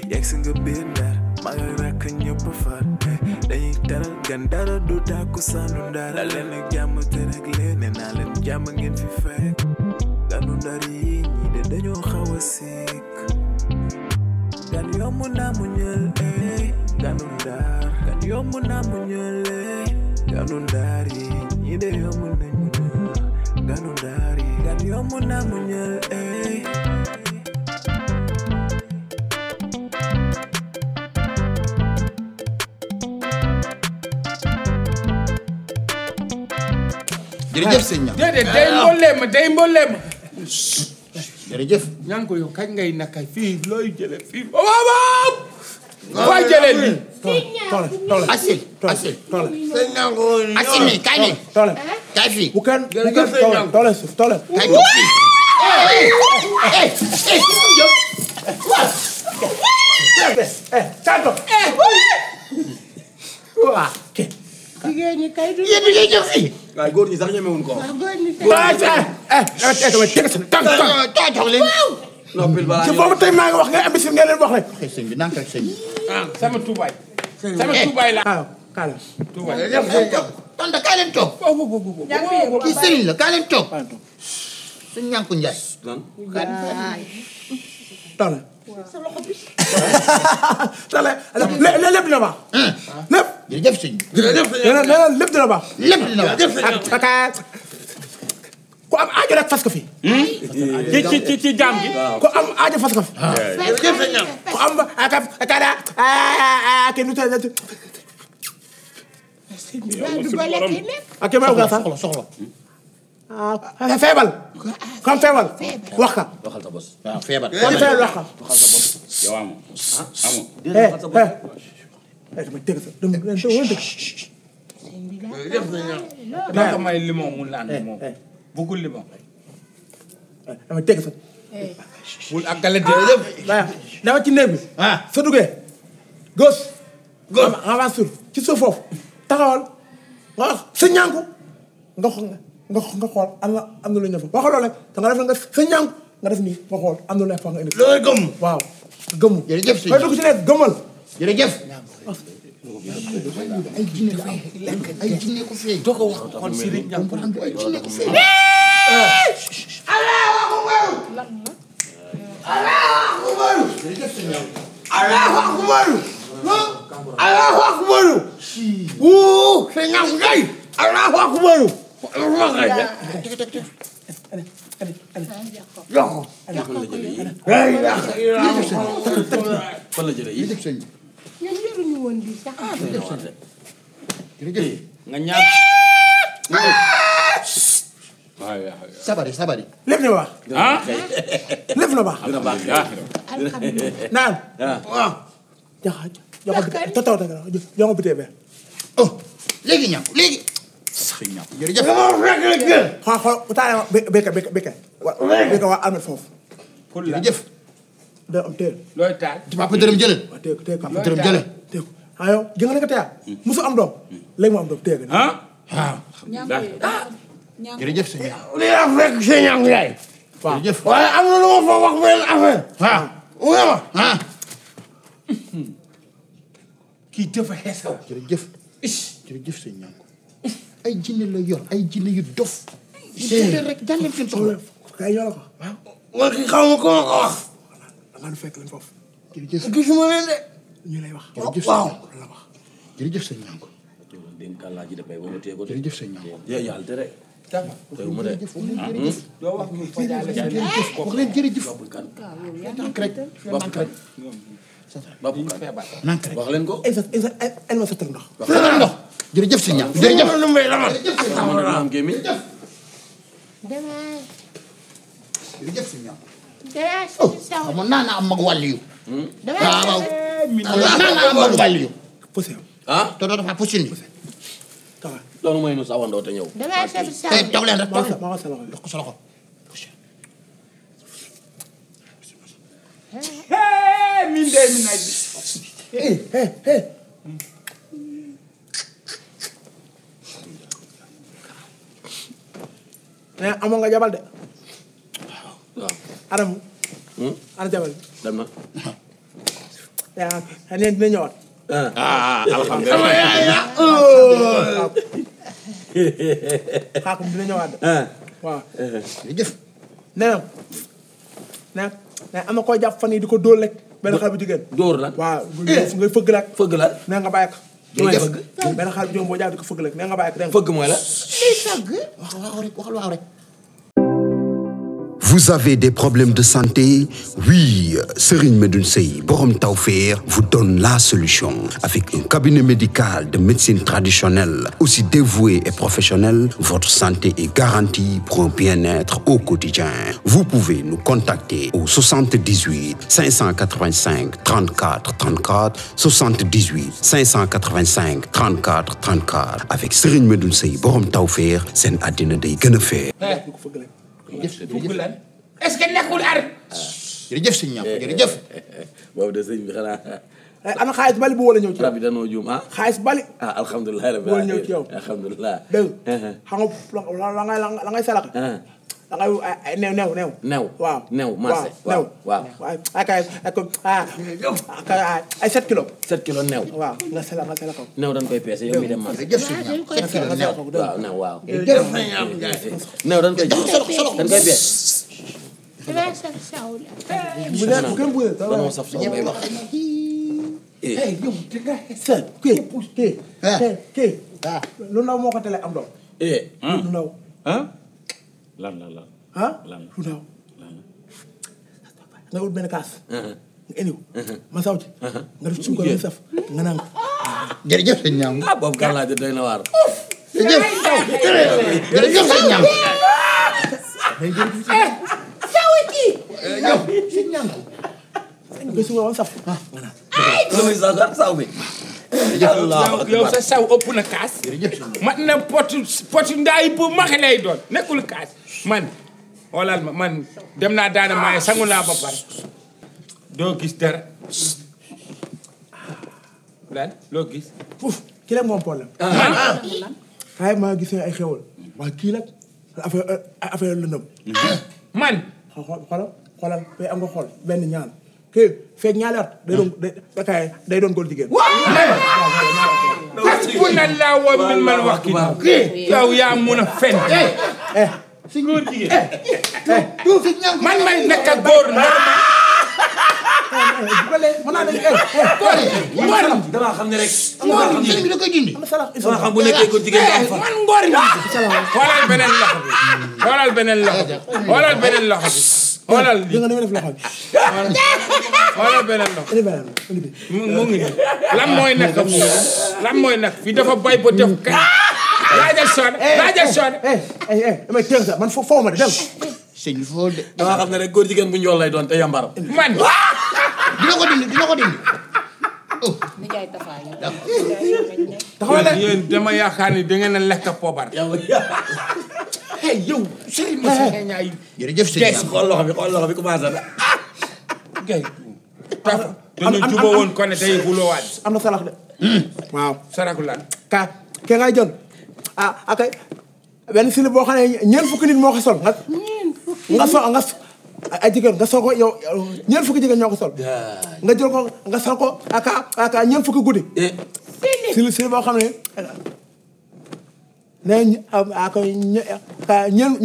yegsi nga biir Ndar maa ngi rakk ñëpp far dañuy teral gan dara du tàkku sànnu Ndar dal leen ak jàmm te rek leen nee naa leen jàmm ngeen fi fekk ganu Ndar yi ñi de dañoo xaw a sikk gan yomb naa mu ñël ganu Ndar gan yomb naa mu ñël ganu Ndar yi ñi de yomb nañu ganu Ndar yi gan yomb naa mu ñël jërëjëf sëñ ñam déedéet day mbooleem jërëjëf ñaan ko yow kañ ngay nakay fii looy jële fii waaw waa jële li asil sëñ ñam ko asil ni kay ni kay fii bu kenn toole suuf toole kay toog fii santo waa jigéen ñi kay du yéen ngay jóg fii waaye góor ñi sax ñemewuñ ko toog leen noppil balaa ci boobu tey maa ngi wax nga imbécile ngeen leen wax rek sëñ bi nank ak sëñ bi sama tubaay la kaala tubaay tonta kaa leen toog kii sëriñ la kaa leen toog sëñ ñanku njaay toole toole lépp dina baax lépp jërëjëf sëñ bi lépp dina baax lépp dina baax ku am aajo rek fas ko fi ci jaam gi ku am aajo fas ko fi ku am kada ke nu tane ak ma ko sax soxla feebal kam feebal wax ka waxal sa bos waaw feebar kam feebal wax ka waxal sa bos yow amu dama dégg sa dama dégg danga may limon mu laan moom bëggul limon dama dégg sa bul àggale de dama ci néeg bi sa duggee gauche avance sur ci suuf foofu taxawal nga wax sa ñànku nga xool am na lu ñu fa waxal loolu rek da nga def nga sa ñànku nga def nii nga xool am na lu fa nga indi loolu gëmm waaw gëmm jërëjëf sëñ dugg ci nekk gëmmal jërëjëf ay jinne ko fee doo ko wax xool si rek ñam ay jinne ko fee Allahu akbar wuu sa ñànku kay Allahu akbar Yoko. fan la jëlee yi ñun yoruñu woon bi sax nga ñaar sabari sabari lépp na baax lépp na baax dina baax naan waaw joxo bitee be oh léegi ñam léegi jërëjëf xool utaale béykat béykat waa almet foofu jërëjëf da am téel looy taal papa dërëm jëlal waaw téel téel papa dërëm jëlal téel ayo gi nga ne nga teya musu am doom léegi mu am doom téel waaw jërëjëf sëñ li la fekk sëñ ñangu yaay jërëjëf waaye am na lu ma fa wax benn affaire waaw kii dafa xeesaw jërëjëf jërëjëf sëñ ñangu ay jinne la yor ay jinne yu dof rek jàlleen seen soxla kay ñoo la ko wala ki xaw ma ko ma ko wax da nga fekk leen foofu jërëjëf gisuma leen de ñu lay wax jërëjëf waaw la wax jërëjëf sëñ ñangu dénk Allah ji dafay wala téye ko de jërëjëf sëñ ñangu yàlla tere teewu ma de doo wax ñu fajaale wax leen jërëjëf kan nank rek nank rek babu kan nank rek wax leen ko el ma sa tëg ndox ndox jërëjëf sëñ ñangu jërëjëf sama na am gémmiñ jërëjëf sëñ ñangu dara sax xamoon naa na am mag wàll yu dama waaw naa na am mag wàll yu poussé te doo dafa pusin bi tawa loolu mooy nu sawandoo te ñëw dama sax tey toog leen rek toog ma sa loxo dox ko sa loxo min de min naaj mais amoon nga jabal de waaw adam ana jabal dem na neen dina ñëwaat. alhamdulilah. xaakum dina ñëwaat. waaw. jëf. nee na am na koo jàpp fan yii di ko dóor rek benn xale bu jigéen. dóor la. waaw ngay fëgg la. fëgg la. nee nga bàyyi ko. jërëjëf benn xale bu jigéen boo jàpp di ko fëgg rek nee nga bàyyi ko. fëgg mooy la. waxal waaw rek. Vous avez des problèmes de santé? Oui, Serigne Medoune Sey Borom Tawfekh vous donne la solution. Avec un cabinet médical de médecine traditionnelle, aussi dévoué et professionnel, votre santé est garantie pour un bien-être au quotidien. Vous pouvez nous contacter au 78 585 34 34, 78 585 34 34. Avec Serigne Medoune Sey Borom Tawfekh, seen àddina day gën a fee. est-ce que nekkul ar. jërëjëf sëñ ñam jërëjëf. boobu de sëñ bi xanaa. ana xaalis bali bu wala ñëw ci yow. rab yi danoo juum ah. xaalis bali. alhamdulilah rabbil wala ñëw ci yow. alhamdulilah. dégg xam nga la ngay salaka. da ngay new. waaw new marché. waaw ay 7 kilos. 7 kilos new. waaw nga salaka ko. new dañ koy peese yow mi dem marché. jërëjëf sëñ ñam. waaw new waaw. jërëjëf. new dañ koy dañ koy peese. Dina saf saw la. bu dee bu gën bu dee. danoo saf saw may wax. yow danga seet kii lu ndaw moo ko tele am doom. lu ndaw. lan lu ndaw. nga wut benn kaas. nga indiw. ma saw ci. nga def suukar mu saf nga naan. jërëjëf sëñ ñam. boobu gàllaa doy na waar. jërëjëf sëñ ñam. sëñ ñam. nga suukar mu saf. nga naan. loolu saw bi. yow sa saw ëpp na kaas. mat na potu ndaay bu maxe lay doon nekkul kaas man xoolal ma man dem naa daana maaye sangu naa ba pare doo gis dara lan loo gis. kii la moom problème. xaay maa gis ay xewal waaye kii nag affaire lëndëm. man. xoolal bay am nga xool benn ñaan kii feeg ñaari at day doon góor jigéen. hasbunallahu wa ni'mal wakiil. yow yaa mun a fen. si góor jigéen. du fi ñam. man may nekk ak góor normal. damaa xam ne rek. sëñ bi da koy dindi. damaa xam bu nekkee góor jigéen daa fa. man ngóor ñi. xoolal beneen loxo bi. xoolal beneen loxo bi. xoolal beneen loxo bi. xoolal li nga def loxo bi. xoolal beneen loxo. mu ngi nii lan mooy nekk fii lan mooy nekk fii dafa bay ba def ka. laajal soon. damay teel sa man foo ma de dem. sëñ bi foo de. damaa xam ne rek góor jigéen bu njool lay doon te yambaram. man. dina ko dindi. taxawal de. yéen dama yaakaar ni da ngeen a lekk poobar. yow sëriñ ma sa ñaay. jërëjëf sëñ ñam. xool loxo bi commencé na. gay tafa dañu juboo woon ko ne tey xuloowaat. am na salax de. waaw saraku lan. ke ngay jël akay benn silib boo xam ne ñeent fukki nit moo ko sol nga ay jigéen nga sol ko yow ñeent fukki jigéen ñoo ko sol nga jël ko nga sol ko aka ñeent fukki guddi silib boo xam ne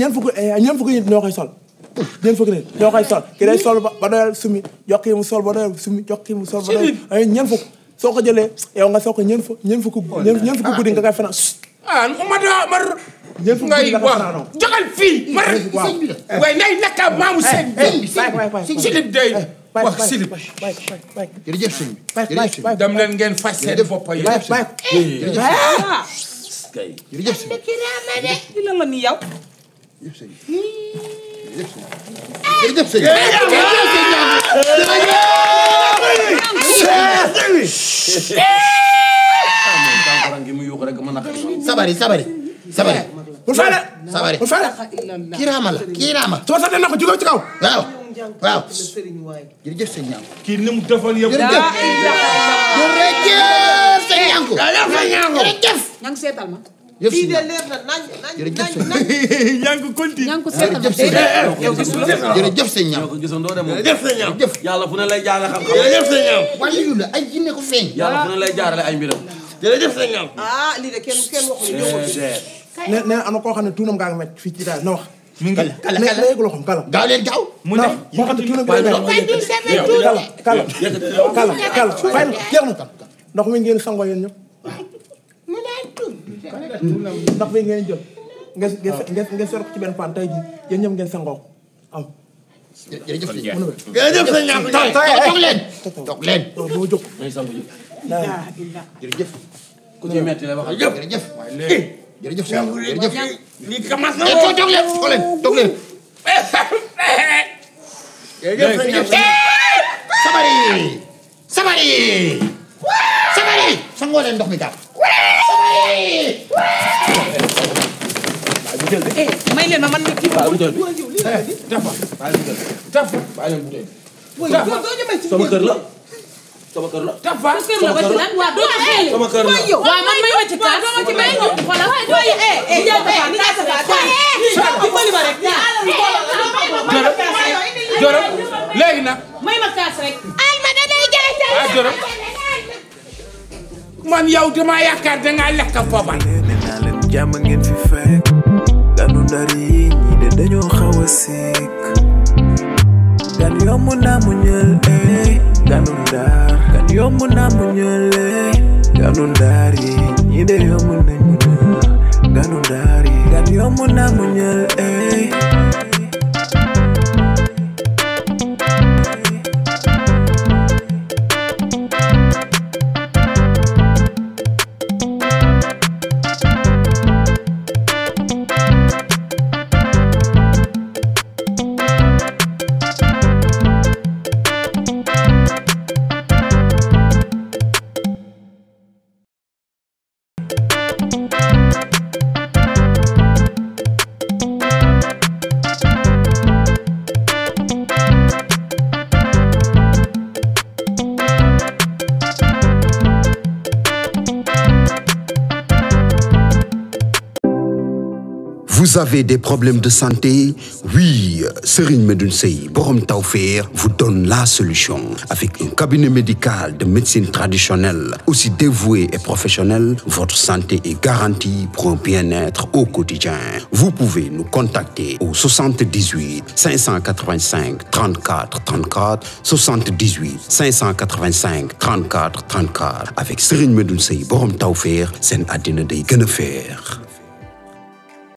ñeent fukki nit ñoo koy sol ñeent fukki nit ñoo koy sol ki day sol ba doyal sumi jokk yi mu sol ba doyal sumi jokk yi mu sol ba doyal ñeent fukk soo ko jëlee yow nga soo ko ñeent fukki guddi nga koy fanaan. mar. ngay wax jogal fii mar. waaye nay naka maamu seen. silib day wax silib. jërëjëf sëñ bi. dem leen ngeen faj seen bopp yi. jërëjëf sëñ bi. li la la ni yow. jërëjëf sëñ sabari. bul fay de. sabari. bul fay de. kiiraama. soo sax na ko jóge ci kaw. waaw. jërëjëf sëñ ñam. kii ni mu defoon yëpp. jërëjëf sëñ ñam. ña ngi seetal ma. lii de leer na nañ yaa ngi continue. ñanku seetal ma jërëjëf sëñ ñam. ko gisandoo de moom. jërëjëf sëñ ñam. yàlla fu ne lay jaarale xam-xam. jërëjëf sëñ ñam. wàllu yu la ay jinne ko feeñ. yàlla fu ne lay jaarale ay mbiram. jërëjëf sëñ ñam. ah lii de kenn waxuñu nee am na koo xam ne tuunam gaa ngi métti fii ci daal na wax. mi ngi kala na yëg loxoom kala. gaaw leen gaaw. mu ne boo xam ne tuunam gaa ngi métti. kala fay na jeex na ndox mi ngeen sangoo yéen ñëpp. mu daan tudd. ndox mi ngeen jël ngeen sor ko ci benn paan tey jii yéen ñëpp ngeen sangoo am. jërëjëf sëñ ñam. jërëjëf sëñ ñam. toog leen. toog leen. doo jóg. jërëjëf. ku ci metti la wax. jërëjëf. jërëjëf sëñ ñam jërëjëf. lii commencé na toog leen toog leen toog leen. jërëjëf sëñ ñam. sabari sabari sabari sangoo leen ndox mi gaaw. may leen ma man nit ki Tafa sama kër la sama kër la. Tafa kër la ba ci lan waa doo xeel sama kër la. waaw man may ma ci kaas doo ma ci may ñu xoolal waaye ni nga tafa ni nga tafa dimbali ma rek Joro léegi nag may ma kaas rek Alma da day jaay ah Joro man yow dama yaakaar dangaa lekk boobal. nee naa leen jàmm ngeen fi fekk ganu ndar yi ñii de dañoo xaw a sikk gan yomb naa mu ñël ganu ndar gan yomb naa mu ñël ganu ndar yi ñii de yomb nañ mu ñël ganu ndar yi gan yomb naa mu ñël Vous avez des problèmes de santé? Oui, Serigne Medoune Seye Borom Tawfekh vous donne la solution. Avec un cabinet médical de médecine traditionnelle, aussi dévoué et professionnel, votre santé est garantie pour un bien-être au quotidien. Vous pouvez nous contacter au 78 585 34 34, 78 585 34 34. Avec Serigne Medoune Seye Borom Tawfekh, seen àddina day gën a feex.